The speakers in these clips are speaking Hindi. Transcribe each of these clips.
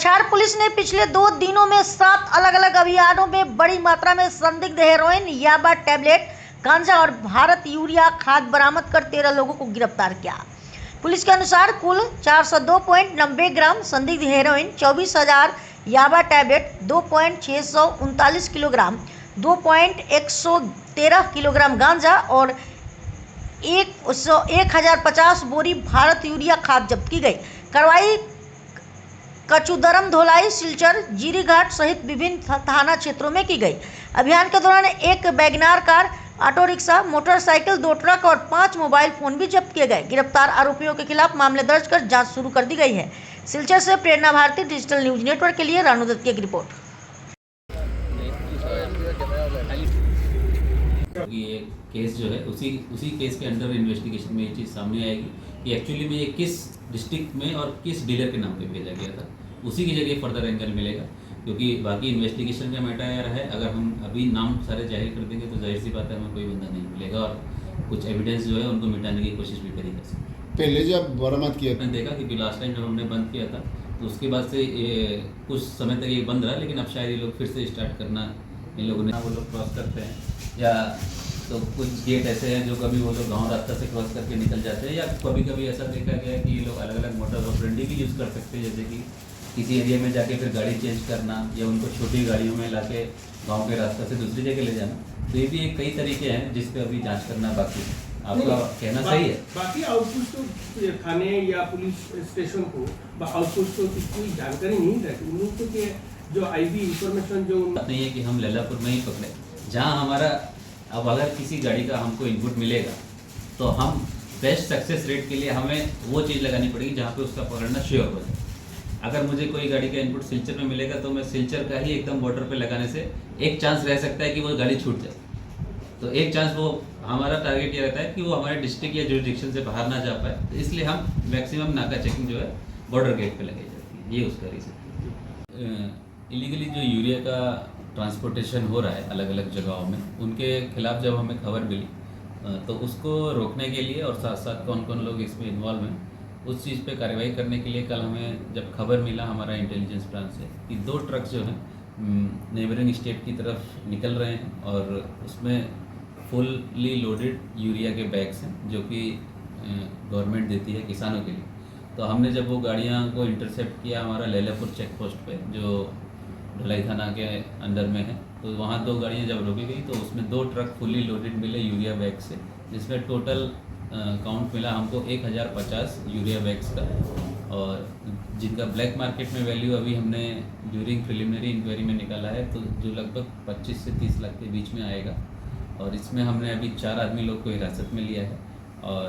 कछार पुलिस ने पिछले 2 दिनों में 7 अलग अलग अभियानों में बड़ी मात्रा में संदिग्ध हेरोइन, याबा टैबलेट, गांजा और भारत यूरिया खाद बरामद कर 13 लोगों को गिरफ्तार किया। पुलिस के अनुसार कुल 402.90 ग्राम संदिग्ध हेरोइन, 24,000 याबा टैबलेट, 2.639 किलोग्राम, 2.113 किलोग्राम गांजा और 1050 बोरी भारत यूरिया खाद जब्त की गई। कार्रवाई कचुदरम, धोलाई, सिलचर, जीरीघाट सहित विभिन्न थाना क्षेत्रों में की गई। अभियान के दौरान एक WagonR car, auto rickshaw, motorcycle, 2 truck और 5 मोबाइल फोन भी जब्त किए गए। गिरफ्तार आरोपियों के खिलाफ मामले दर्ज कर जांच शुरू कर दी गई है। सिलचर से प्रेरणा भारती डिजिटल न्यूज नेटवर्क के लिए रानू दत्त की एक रिपोर्ट। ये केस जो है उसी केस के अंडर इन्वेस्टिगेशन में ये चीज़ सामने आएगी कि एक्चुअली में ये किस डिस्ट्रिक्ट में और किस डीलर के नाम पे भेजा गया था। उसी की जगह फर्दर एंगल मिलेगा, क्योंकि बाकी इन्वेस्टिगेशन का मैटर है। अगर हम अभी नाम सारे जाहिर कर देंगे तो जाहिर सी बात है हमें कोई बंदा नहीं मिलेगा और कुछ एविडेंस जो है उनको मिटाने की कोशिश भी करी जा सकती है। पहले जब बरामद किया मैंने देखा कि लास्ट टाइम जब हमने बंद किया था तो उसके बाद से कुछ समय तक ये बंद रहा, लेकिन अब शायद ये लोग फिर से स्टार्ट करना इन लोगों ने वो लोग क्रॉस करते हैं, या तो कुछ गेट ऐसे हैं जो कभी वो लोग गांव रास्ता से क्रॉस करके निकल जाते हैं, या कभी कभी ऐसा देखा गया है कि ये लोग अलग अलग मोटर ऑपरेंडी भी यूज़ कर सकते हैं, जैसे कि किसी एरिया में जाके फिर गाड़ी चेंज करना या उनको छोटी गाड़ियों में लाके गांव के रास्ते से दूसरी जगह ले जाना। तो ये भी एक कई तरीके हैं जिस पे अभी जांच करना बाकी है। आपका कहना सही है। बाकी आउटपोस्ट तो थाने या पुलिस स्टेशन को आउटपोस्ट को कोई जानकारी नहीं रहती उन लोगों के, जो आईबी इंफॉर्मेशन जो बात नहीं है कि हम लैलापुर में ही पकड़े, जहाँ हमारा अब अगर किसी गाड़ी का हमको इनपुट मिलेगा तो हम बेस्ट सक्सेस रेट के लिए हमें वो चीज़ लगानी पड़ेगी जहाँ पे उसका पकड़ना श्योर हो जाए। अगर मुझे कोई गाड़ी का इनपुट सिलचर में मिलेगा तो मैं सिलचर का ही एकदम बॉर्डर पे लगाने से एक चांस रह सकता है कि वो गाड़ी छूट जाए। तो एक चांस वो हमारा टारगेट ये रहता है कि वो हमारे डिस्ट्रिक्ट या जुरिडिक्शन से बाहर ना जा पाए, तो इसलिए हम मैक्सिमम नाका चेकिंग जो है बॉर्डर गेट पे लगाई जाती है। ये उसका रीज़न। इलीगली जो यूरिया का ट्रांसपोर्टेशन हो रहा है अलग अलग जगहों में, उनके खिलाफ जब हमें खबर मिली तो उसको रोकने के लिए और साथ साथ कौन कौन लोग इसमें इन्वॉल्व हैं उस चीज़ पे कार्रवाई करने के लिए कल हमें जब खबर मिला हमारा इंटेलिजेंस ब्रांच से कि 2 ट्रक जो हैं नेबरिंग स्टेट की तरफ निकल रहे हैं और उसमें फुल्ली लोडेड यूरिया के बैग्स हैं जो कि गवर्नमेंट देती है किसानों के लिए। तो हमने जब वो गाड़ियाँ को इंटरसेप्ट किया हमारा लैलापुर चेक पोस्ट पे जो ढलाई थाना के अंडर में है, तो वहाँ 2 गाड़ियाँ जब रोकी गई तो उसमें 2 ट्रक फुल्ली लोडेड मिले यूरिया बैग से, जिसमें टोटल काउंट मिला हमको 1050 यूरिया बैग्स का, और जिनका ब्लैक मार्केट में वैल्यू अभी हमने ड्यूरिंग प्रिलिमिनरी इंक्वायरी में निकाला है तो जो लगभग 25 से 30 लाख के बीच में आएगा। और इसमें हमने अभी 4 आदमी लोग को हिरासत में लिया है और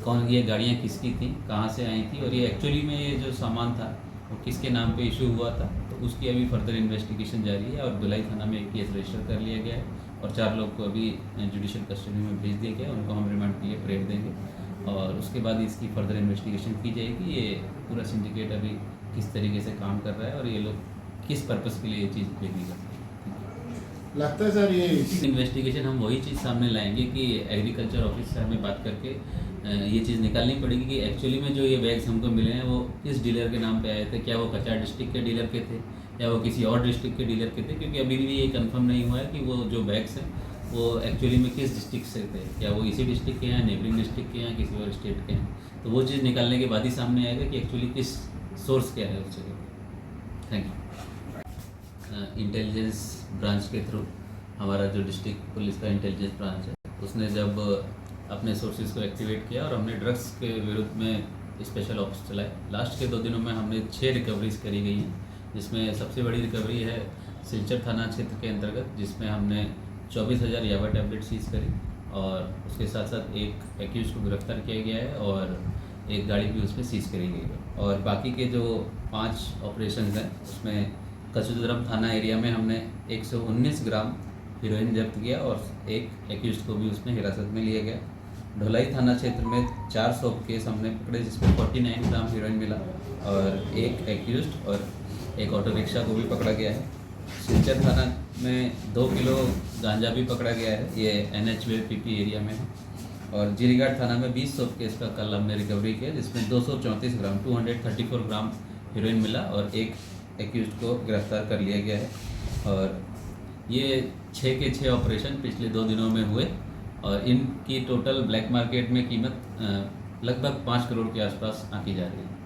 कौन ये गाड़ियाँ किसकी थी, कहाँ से आई थी और ये एक्चुअली में ये जो सामान था वो किसके नाम पे इशू हुआ था, तो उसकी अभी फर्दर इन्वेस्टिगेशन जारी है। और धुलाई थाना में एक केस रजिस्टर कर लिया गया है और 4 लोग को अभी जुडिशियल कस्टडी में भेज दिया गया है। उनको हम रिमांड के लिए प्रेयर देंगे और उसके बाद इसकी फर्दर इन्वेस्टिगेशन की जाएगी। ये पूरा सिंडिकेट अभी किस तरीके से काम कर रहा है और ये लोग किस पर्पज़ के लिए ये चीज़ भेजी करते हैं। लगता है सर ये इन्वेस्टिगेशन हम वही चीज़ सामने लाएंगे कि एग्रीकल्चर ऑफिस से हमें बात करके ये चीज़ निकालनी पड़ेगी कि एक्चुअली में जो ये बैग्स हमको मिले हैं वो किस डीलर के नाम पे आए थे, क्या वो कछार डिस्ट्रिक्ट के डीलर के थे या वो किसी और डिस्ट्रिक्ट के डीलर के थे, क्योंकि अभी भी ये कंफर्म नहीं हुआ है कि वो जो बैग्स हैं वो एक्चुअली में किस डिस्ट्रिक्ट से थे, क्या वो इसी डिस्ट्रिक्ट के हैं, नेबरिंग डिस्ट्रिक्ट के हैं, किसी और स्टेट के हैं। तो वो चीज़ निकालने के बाद ही सामने आएगा कि एक्चुअली किस सोर्स क्या है उस जगह। Thank you. इंटेलिजेंस ब्रांच के थ्रू हमारा जो डिस्ट्रिक्ट पुलिस का इंटेलिजेंस ब्रांच है उसने जब अपने सोर्सेज को एक्टिवेट किया और हमने ड्रग्स के विरुद्ध में स्पेशल ऑप्स चलाए। लास्ट के 2 दिनों में हमने 6 रिकवरीज करी गई हैं, जिसमें सबसे बड़ी रिकवरी है सिलचर थाना क्षेत्र के अंतर्गत, जिसमें हमने 24,000 याबा टैबलेट सीज करी और उसके साथ साथ एक एक्यूज को गिरफ्तार किया गया है और एक गाड़ी भी उसमें सीज करी गई है। और बाकी के जो 5 ऑपरेशन हैं उसमें कचुदरम थाना एरिया में हमने 119 ग्राम हीरोइन जब्त किया और एक एक्यूज को भी उसमें हिरासत में लिया गया। ढोलाई थाना क्षेत्र में 400 केस हमने पकड़े जिसमें 49 ग्राम हीरोइन मिला और एक एक्यूज और एक ऑटो रिक्शा को भी पकड़ा गया है। सिलचर थाना में 2 किलो गांजा भी पकड़ा गया है, ये NH-PP एरिया में है। और जीरीघाट थाना में 20 केस का कल हमने रिकवरी किया जिसमें 234 ग्राम 234 ग्राम हीरोइन मिला और एक एक्यूज को गिरफ्तार कर लिया गया है। और ये 6 के 6 ऑपरेशन पिछले 2 दिनों में हुए और इनकी टोटल ब्लैक मार्केट में कीमत लगभग 5 करोड़ के आसपास आंकी जा रही है।